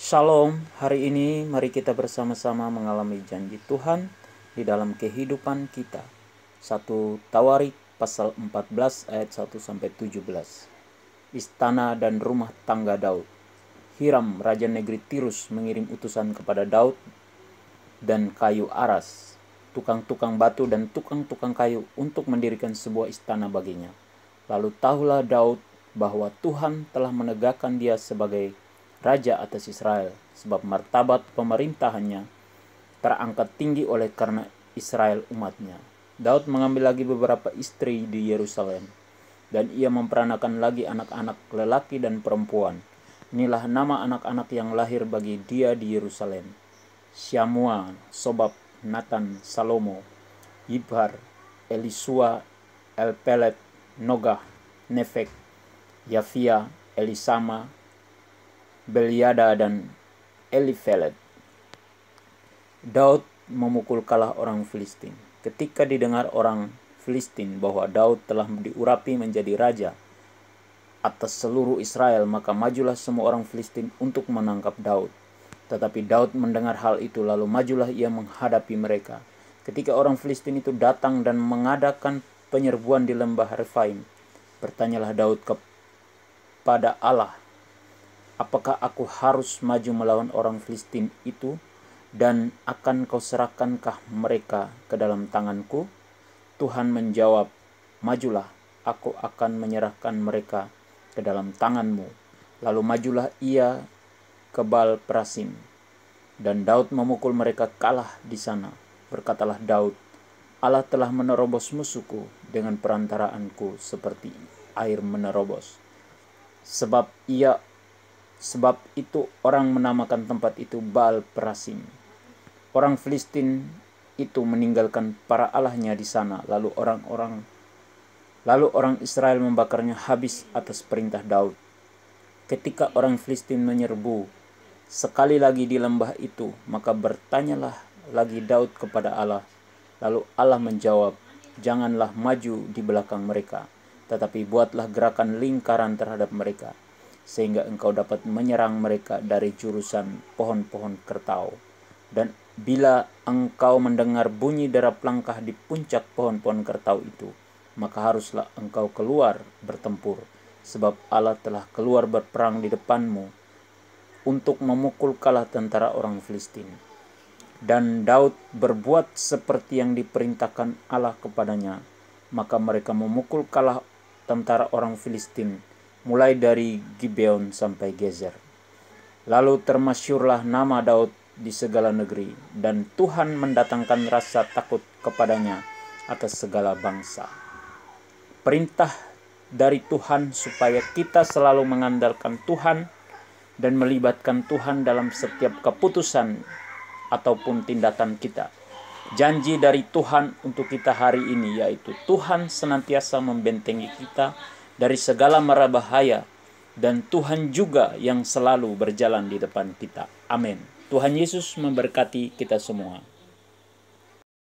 Shalom, hari ini mari kita bersama-sama mengalami janji Tuhan di dalam kehidupan kita. 1 Tawarik pasal 14 ayat 1-17. Istana dan rumah tangga Daud. Hiram, raja negeri Tirus, mengirim utusan kepada Daud dan kayu aras, tukang-tukang batu dan tukang-tukang kayu untuk mendirikan sebuah istana baginya. Lalu tahulah Daud bahwa Tuhan telah menegakkan dia sebagai raja atas Israel, sebab martabat pemerintahannya terangkat tinggi oleh karena Israel umatnya. Daud mengambil lagi beberapa istri di Yerusalem, dan ia memperanakan lagi anak-anak lelaki dan perempuan. Inilah nama anak-anak yang lahir bagi dia di Yerusalem: Syamua, Sobab, Natan, Salomo, Yibhar, Elisua, Elpelet, Nogah, Nefek, Yafia, Elisama, Beliada, dan Elifelet. Daud memukul kalah orang Filistin. Ketika didengar orang Filistin bahwa Daud telah diurapi menjadi raja atas seluruh Israel, maka majulah semua orang Filistin untuk menangkap Daud. Tetapi Daud mendengar hal itu, lalu majulah ia menghadapi mereka. Ketika orang Filistin itu datang dan mengadakan penyerbuan di lembah Refaim, bertanyalah Daud kepada Allah, apakah aku harus maju melawan orang Filistin itu, dan akan kau serahkankah mereka ke dalam tanganku? Tuhan menjawab, majulah, aku akan menyerahkan mereka ke dalam tanganmu. Lalu majulah ia ke Baal Perasim, dan Daud memukul mereka kalah di sana. Berkatalah Daud, Allah telah menerobos musuhku dengan perantaraanku seperti air menerobos. Sebab itu orang menamakan tempat itu Baal Perasim. Orang Filistin itu meninggalkan para allahnya di sana, lalu orang Israel membakarnya habis atas perintah Daud. Ketika orang Filistin menyerbu sekali lagi di lembah itu, maka bertanyalah lagi Daud kepada Allah. Lalu Allah menjawab, janganlah maju di belakang mereka, tetapi buatlah gerakan lingkaran terhadap mereka, sehingga engkau dapat menyerang mereka dari jurusan pohon-pohon kertau. Dan bila engkau mendengar bunyi derap langkah di puncak pohon-pohon kertau itu, maka haruslah engkau keluar bertempur, sebab Allah telah keluar berperang di depanmu untuk memukul kalah tentara orang Filistin. Dan Daud berbuat seperti yang diperintahkan Allah kepadanya, maka mereka memukul kalah tentara orang Filistin, mulai dari Gibeon sampai Gezer. Lalu termasyurlah nama Daud di segala negeri, dan Tuhan mendatangkan rasa takut kepadanya atas segala bangsa. Perintah dari Tuhan supaya kita selalu mengandalkan Tuhan dan melibatkan Tuhan dalam setiap keputusan ataupun tindakan kita. Janji dari Tuhan untuk kita hari ini yaitu Tuhan senantiasa membentengi kita dari segala mara bahaya, dan Tuhan juga yang selalu berjalan di depan kita. Amin. Tuhan Yesus memberkati kita semua.